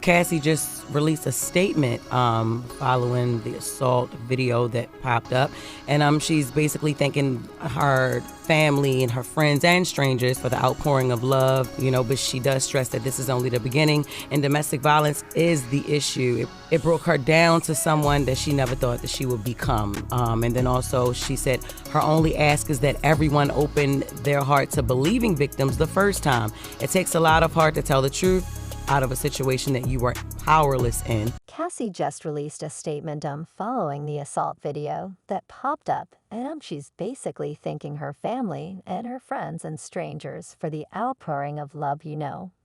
Cassie just released a statement following the assault video that popped up. And she's basically thanking her family and her friends and strangers for the outpouring of love, but she does stress that this is only the beginning and domestic violence is the issue. It broke her down to someone that she never thought that she would become. And then also she said her only ask is that everyone open their heart to believing victims the first time. It takes a lot of heart to tell the truth out of a situation that you were powerless in. Cassie just released a statement following the assault video that popped up, and she's basically thanking her family and her friends and strangers for the outpouring of love,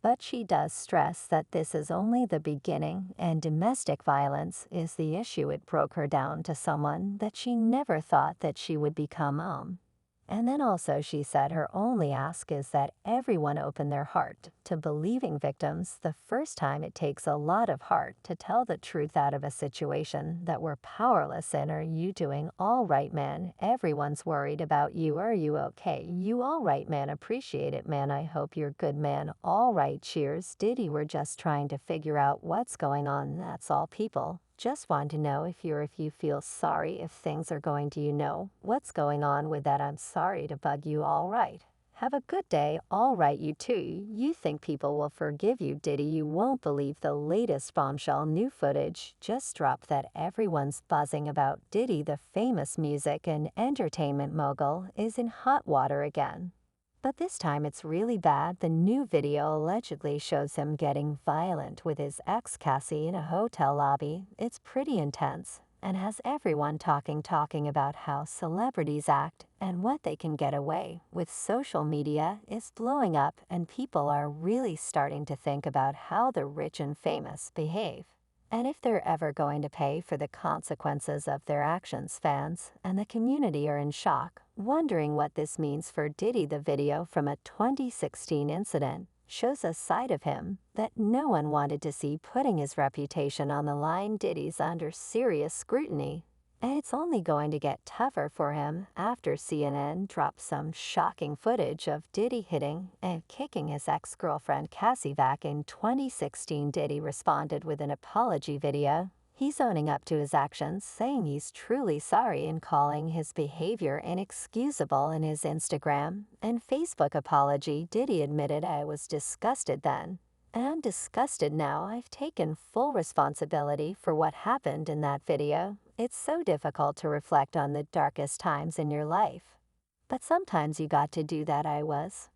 But she does stress that this is only the beginning, and domestic violence is the issue. It broke her down to someone that she never thought that she would become. And then also she said her only ask is that everyone open their heart to believing victims the first time. It takes a lot of heart to tell the truth out of a situation that we're powerless in. Are you doing all right, man? Everyone's worried about you. Are you okay? You all right, man? Appreciate it, man. I hope you're good, man. All right, cheers. Diddy, we're just trying to figure out what's going on. That's all, people. Just want to know if you feel sorry if things are going to what's going on with that. I'm sorry to bug you. All right. Have a good day. All right, you too. You think people will forgive you, Diddy? You won't believe the latest bombshell. New footage just dropped that everyone's buzzing about. Diddy, the famous music and entertainment mogul, is in hot water again. But this time it's really bad. The new video allegedly shows him getting violent with his ex Cassie in a hotel lobby. It's pretty intense and has everyone talking about how celebrities act and what they can get away with. Social media is blowing up and people are really starting to think about how the rich and famous behave. And if they're ever going to pay for the consequences of their actions. Fans and the community are in shock, wondering what this means for Diddy. The video from a 2016 incident shows a side of him that no one wanted to see, putting his reputation on the line. Diddy's under serious scrutiny, and it's only going to get tougher for him after CNN dropped some shocking footage of Diddy hitting and kicking his ex-girlfriend Cassie back in 2016. Diddy responded with an apology video. He's owning up to his actions, saying he's truly sorry and calling his behavior inexcusable. In his Instagram and Facebook apology, Diddy admitted, "I was disgusted then, and I'm disgusted now. I've taken full responsibility for what happened in that video. It's so difficult to reflect on the darkest times in your life. But sometimes you got to do that. I was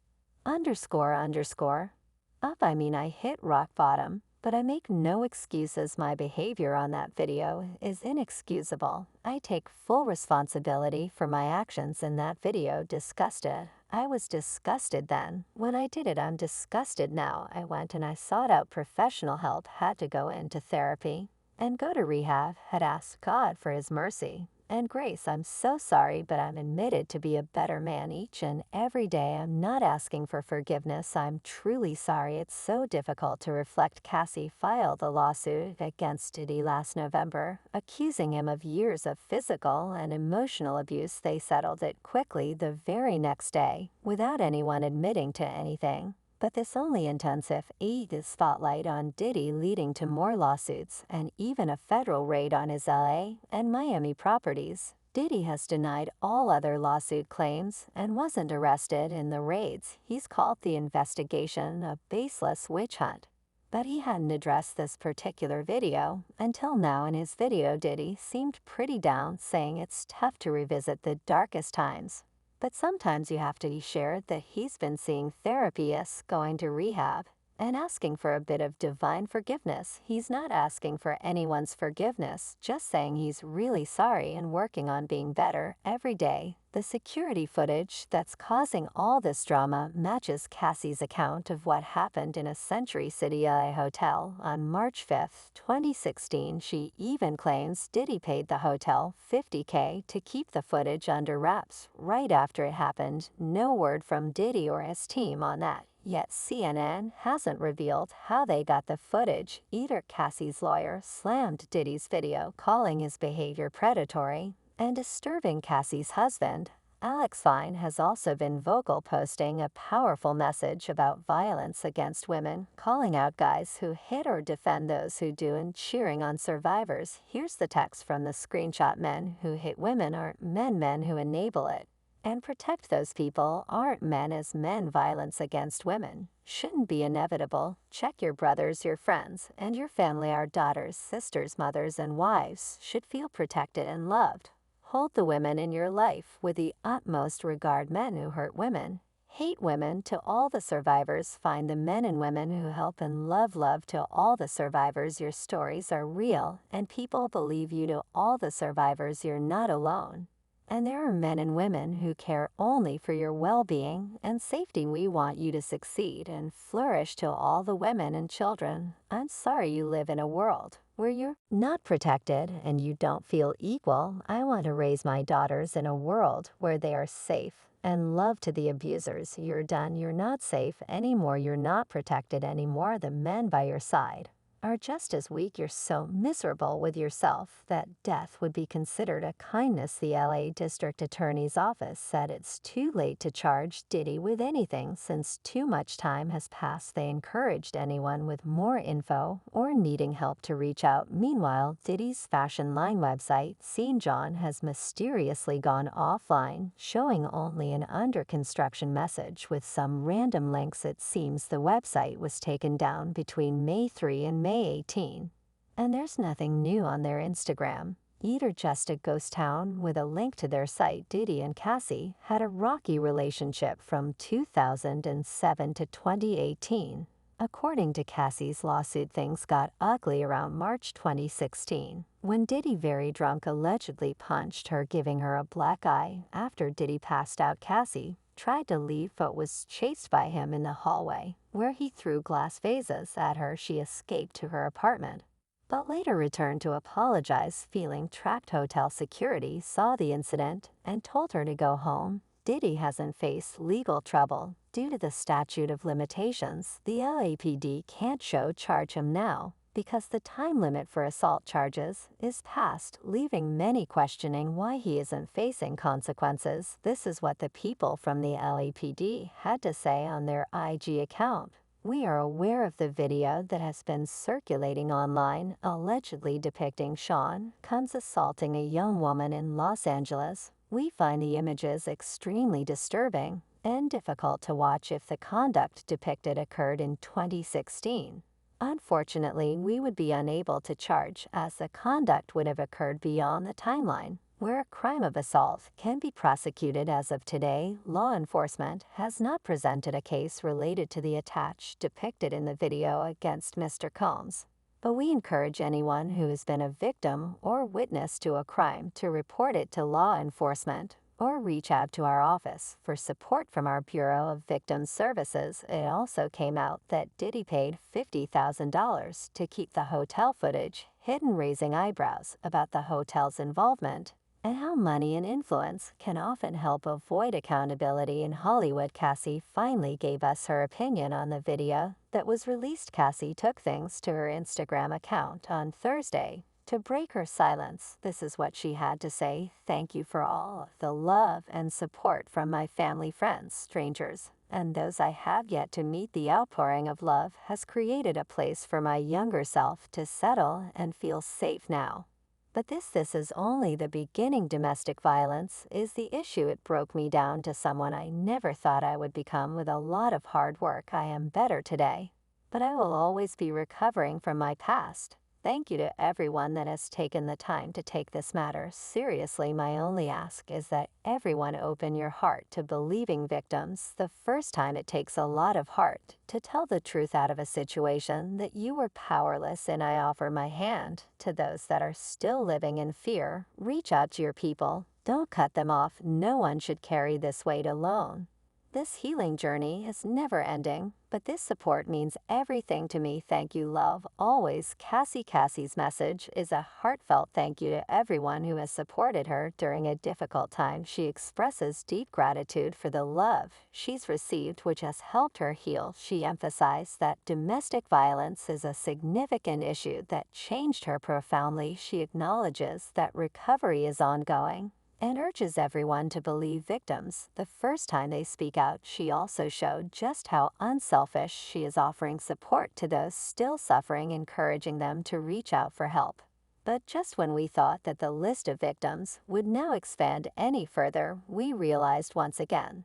up. I hit rock bottom, but I make no excuses. My behavior on that video is inexcusable. I take full responsibility for my actions in that video. Disgusted. I was disgusted then. When I did it, I'm disgusted now. I went and I sought out professional help, had to go into therapy and go to rehab, had asked God for his mercy and grace. I'm so sorry, but I'm admitted to be a better man each and every day. I'm not asking for forgiveness. I'm truly sorry. It's so difficult to reflect." Cassie filed a lawsuit against Diddy last November, accusing him of years of physical and emotional abuse. They settled it quickly the very next day, without anyone admitting to anything. But this only intensified the spotlight on Diddy, leading to more lawsuits and even a federal raid on his LA and Miami properties. Diddy has denied all other lawsuit claims and wasn't arrested in the raids. He's called the investigation a baseless witch hunt. But he hadn't addressed this particular video until now. In his video, Diddy seemed pretty down, saying it's tough to revisit the darkest times. But sometimes you have to share that he's been seeing therapists, going to rehab, and asking for a bit of divine forgiveness. He's not asking for anyone's forgiveness, just saying he's really sorry and working on being better every day. The security footage that's causing all this drama matches Cassie's account of what happened in a Century City LA hotel on March 5, 2016. She even claims Diddy paid the hotel $50K to keep the footage under wraps right after it happened. No word from Diddy or his team on that. Yet CNN hasn't revealed how they got the footage either. Cassie's lawyer slammed Diddy's video, calling his behavior predatory and disturbing. Cassie's husband Alex has also been vocal, posting a powerful message about violence against women, calling out guys who hit or defend those who do and cheering on survivors. Here's the text from the screenshot: "Men who hit women aren't men who enable it. And protect those people aren't men as men. Violence against women shouldn't be inevitable. Check your brothers, your friends, and your family. Our daughters, sisters, mothers, and wives should feel protected and loved. Hold the women in your life with the utmost regard. Men who hurt women hate women. To all the survivors, find the men and women who help and love. Love to all the survivors. Your stories are real, and people believe you. To all the survivors, you're not alone. And there are men and women who care only for your well-being and safety. We want you to succeed and flourish. To all the women and children, I'm sorry you live in a world where you're not protected and you don't feel equal. I want to raise my daughters in a world where they are safe. And love to the abusers. You're done. You're not safe anymore. You're not protected anymore. The men by your side are just as weak. You're so miserable with yourself that death would be considered a kindness." The LA District Attorney's Office said it's too late to charge Diddy with anything since too much time has passed. They encouraged anyone with more info or needing help to reach out. Meanwhile, Diddy's fashion line website, Scene John, has mysteriously gone offline, showing only an under construction message with some random links. It seems the website was taken down between May 3 and May 18. And there's nothing new on their Instagram either, just a ghost town with a link to their site. Diddy and Cassie had a rocky relationship from 2007 to 2018. According to Cassie's lawsuit, things got ugly around March 2016, when Diddy, very drunk, allegedly punched her, giving her a black eye. After Diddy passed out, Cassie tried to leave but was chased by him in the hallway, where he threw glass vases at her. She escaped to her apartment, but later returned to apologize. Feeling trapped, hotel security saw the incident and told her to go home. Diddy hasn't faced legal trouble due to the statute of limitations. The LAPD can't charge him now because the time limit for assault charges is past, leaving many questioning why he isn't facing consequences. This is what the people from the LAPD had to say on their IG account. "We are aware of the video that has been circulating online, allegedly depicting Sean Combs assaulting a young woman in Los Angeles. We find the images extremely disturbing and difficult to watch. If the conduct depicted occurred in 2016, unfortunately, we would be unable to charge, as the conduct would have occurred beyond the timeline where a crime of assault can be prosecuted. As of today, law enforcement has not presented a case related to the attacks depicted in the video against Mr. Combs. But we encourage anyone who has been a victim or witness to a crime to report it to law enforcement or reach out to our office for support from our Bureau of Victim Services." It also came out that Diddy paid $50,000 to keep the hotel footage hidden, raising eyebrows about the hotel's involvement and how money and influence can often help avoid accountability in Hollywood. Cassie finally gave us her opinion on the video that was released. Cassie took things to her Instagram account on Thursday to break her silence. This is what she had to say: "Thank you for all the love and support from my family, friends, strangers, and those I have yet to meet. The outpouring of love has created a place for my younger self to settle and feel safe now. But this is only the beginning. Domestic violence is the issue. It broke me down to someone I never thought I would become. With a lot of hard work, I am better today. But I will always be recovering from my past. Thank you to everyone that has taken the time to take this matter seriously. My only ask is that everyone open your heart to believing victims the first time. It takes a lot of heart to tell the truth out of a situation that you were powerless in. I offer my hand to those that are still living in fear. Reach out to your people. Don't cut them off. No one should carry this weight alone. This healing journey is never ending, but this support means everything to me. Thank you, love, always, Cassie." Cassie's message is a heartfelt thank you to everyone who has supported her during a difficult time. She expresses deep gratitude for the love she's received, which has helped her heal. She emphasized that domestic violence is a significant issue that changed her profoundly. She acknowledges that recovery is ongoing and urges everyone to believe victims the first time they speak out. She also showed just how unselfish she is, offering support to those still suffering, encouraging them to reach out for help. But just when we thought that the list of victims would now expand any further, we realized once again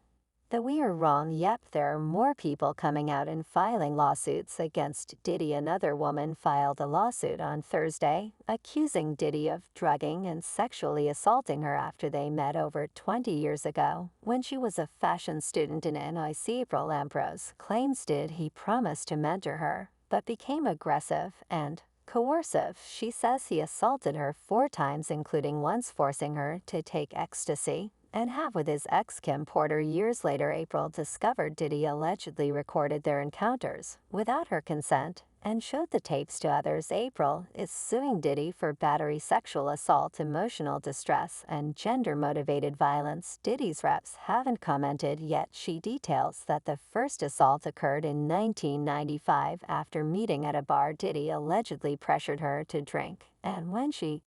that we are wrong. Yep, there are more people coming out and filing lawsuits against Diddy. Another woman filed a lawsuit on Thursday, accusing Diddy of drugging and sexually assaulting her after they met over 20 years ago when she was a fashion student in NYC. Ab3sed claims he promised to mentor her, but became aggressive and coercive. She says he assaulted her 4 times, including once forcing her to take ecstasy and have with his ex Kim Porter. Years later, April discovered Diddy allegedly recorded their encounters without her consent and showed the tapes to others. April is suing Diddy for battery, sexual assault, emotional distress, and gender-motivated violence. Diddy's reps haven't commented yet. She details that the first assault occurred in 1995 after meeting at a bar. Diddy allegedly pressured her to drink, and when she